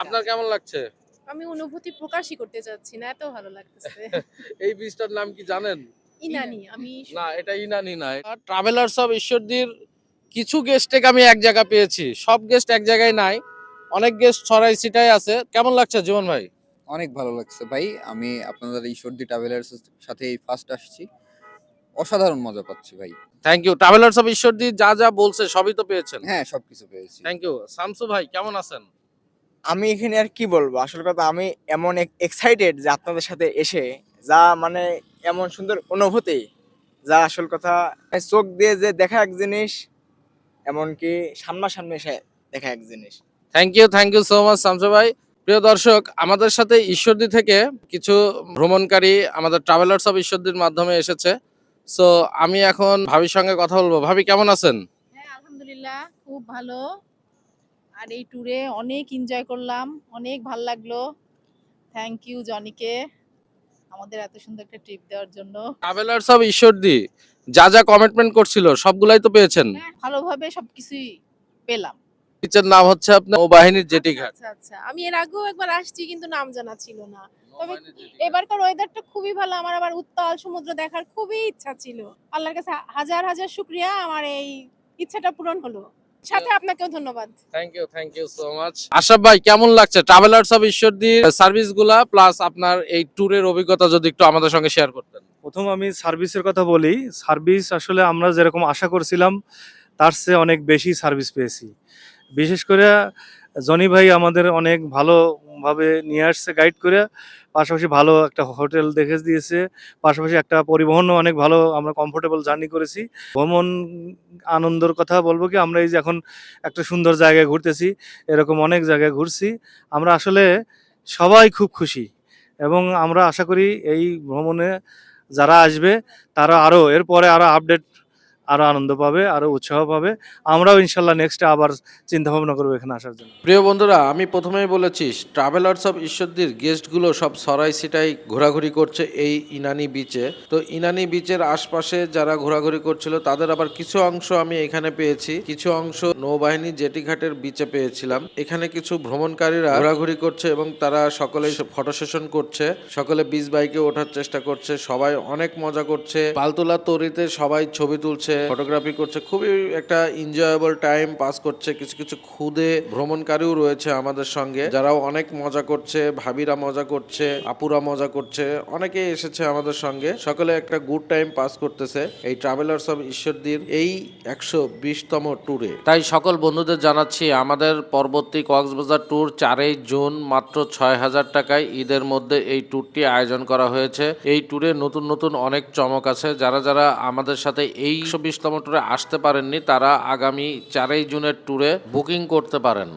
আপনার কেমন লাগছে? আমি অনুভূতি প্রকাশই করতে চাচ্ছি না। এত ভালো লাগতেছে। এই বীজটার নাম কি জানেন? ইনানি আমি না, এটা ইনানি না। ট্রাভেলার্স অফ ঈশ্বরদীর কিছু গেস্টকে আমি এক জায়গা পেয়েছি। সব গেস্ট এক জায়গায় নাই। অনেক গেস্ট ছড়াই ছিটায় আছে। কেমন লাগছে জীবন ভাই? অনেক ভালো লাগছে ভাই। আমি আপনাদের ঈশ্বরদী ট্রাভেলার্স এর সাথে এই ফার্স্ট আসছি। অসাধারণ মজা পাচ্ছি ভাই। Thank you. Travellers of Ishwardi যা যা বলছে সবই তো পেয়েছেন। হ্যাঁ, সবকিছু পেয়েছি। Thank you. শামসু ভাই কেমন আছেন? আমি এখানে আর কি বলবো? আসল কথা আমি এমন এক্সাইটেড যে আপনাদের সাথে এসে যা মানে এমন সুন্দর অনুভূতি, যা আসল কথা চোখ দিয়ে যে দেখা এক জিনিস, এমনকি সামনাসামনি এসে দেখা এক জিনিস। Thank you so much Shamsu ভাই। প্রিয় দর্শক, আমাদের সাথে ঈশ্বরদী থেকে কিছু ভ্রমণকারী আমাদের ট্রাভেলার্স অফ ঈশ্বরদীর মাধ্যমে এসেছে। সো আমি এখন ভাবির সঙ্গে কথা বলবো। ভাবি কেমন আছেন? হ্যাঁ, আলহামদুলিল্লাহ খুব ভালো। আর এই ট্যুরে অনেক এনজয় করলাম। অনেক ভাল লাগলো। থ্যাংক ইউ জনিকে আমাদের এত সুন্দর একটা ট্রিপ দেওয়ার জন্য। ট্রাভেলার্স অফ ঈশ্বরদী যা যা কমিটমেন্ট করছিল সবগুলাই তো পেয়েছেন। হ্যাঁ, ভালোভাবে সবকিছুই পেলাম। বিচের নাম হচ্ছে আপনার নৌবাহিনীর জেটি ঘাট। আচ্ছা। আমি এর আগেও একবার আসছি কিন্তু নাম জানা ছিল না। তবে এবারকার ওয়েদারটা খুবই ভালো। আমার আবার উত্তাল সমুদ্র দেখার খুবই ইচ্ছা ছিল। আল্লাহর কাছে হাজার হাজার শুকরিয়া আমার এই ইচ্ছাটা পূরণ হলো। সাথে আপনাকেও ধন্যবাদ। Thank you so much. Ashraf ভাই কেমন লাগছে ট্রাভেলার্স অফ ঈশ্বরদীর সার্ভিসগুলা প্লাস আপনার এই ট্যুরের অভিজ্ঞতা যদি একটু আমাদের সঙ্গে শেয়ার করতেন। প্রথম আমি সার্ভিসের কথা বলি। সার্ভিস আসলে আমরা যেরকম আশা করছিলাম তার চেয়ে অনেক বেশি সার্ভিস পেয়েছি। বিশেষ করে জনি ভাই আমাদের অনেক ভালোভাবে নিয়ে আসছে গাইড করে, পাশাপাশি ভালো একটা হোটেল দেখে দিয়েছে, পাশাপাশি একটা পরিবহনও অনেক ভালো, আমরা কমফোর্টেবল জার্নি করেছি। ভ্রমণ আনন্দের কথা বলবো কি, আমরা এই যে এখন একটা সুন্দর জায়গায় ঘুরতেছি, এরকম অনেক জায়গায় ঘুরছি। আমরা আসলে সবাই খুব খুশি এবং আমরা আশা করি এই ভ্রমণে যারা আসবে তারা এরপরে আরো আপডেট, আরো আনন্দ পাবে, আরো উৎসাহ পাবে। আমরাও ইনশাল্লাহ নেক্সটে আবার চিন্তা ভাবনা করবো এখানে আসার জন্য। প্রিয় বন্ধুরা, আমি প্রথমেই বলেছি ট্রাভেলার্স অফ ঈশ্বরদীর গেস্টগুলো সব সরাই সিটাই ঘোরাঘুরি করছে এই ইনানি বিচে। তো ইনানি বিচের আশপাশে যারা ঘোরাঘুরি করছিল তাদের আবার কিছু অংশ আমি এখানে পেয়েছি, কিছু অংশ নৌবাহিনী জেটি ঘাটের বিচে পেয়েছিলাম। এখানে কিছু ভ্রমণকারীরা ঘোরাঘুরি করছে এবং তারা সকলেই ফটো সেশন করছে, সকলে বিচ বাইকে ওঠার চেষ্টা করছে, সবাই অনেক মজা করছে, পালতোলা তরিতে সবাই ছবি তুলছে, ফটোগ্রাফি করছে, খুবই একটা এনজয়েবল টাইম পাস করছে। কিছু কিছু খুদে ভ্রমণকারীও রয়েছে আমাদের সঙ্গে, যারাও অনেক মজা করছে, ভাবিরা মজা করছে, আপুরা মজা করছে, অনেকেই এসেছে আমাদের সঙ্গে, সকলে একটা গুড টাইম পাস করতেছে এই ট্রাভেলার্স অফ ঈশ্বরদীর এই 120তম ট্যুরে। তাই সকল বন্ধুদের জানাচ্ছি আমাদের পরবর্তী কক্সবাজার ট্যুর 4ই জুন মাত্র 6000 টাকায় ঈদের মধ্যে এই ট্যুরটি আয়োজন করা হয়েছে। এই ট্যুরে নতুন নতুন অনেক চমক আছে। যারা যারা আমাদের সাথে এই 120তম ট্যুরে আসতে পারেননি তারা আগামী 4ই জুনের ট্যুরে বুকিং করতে পারেন।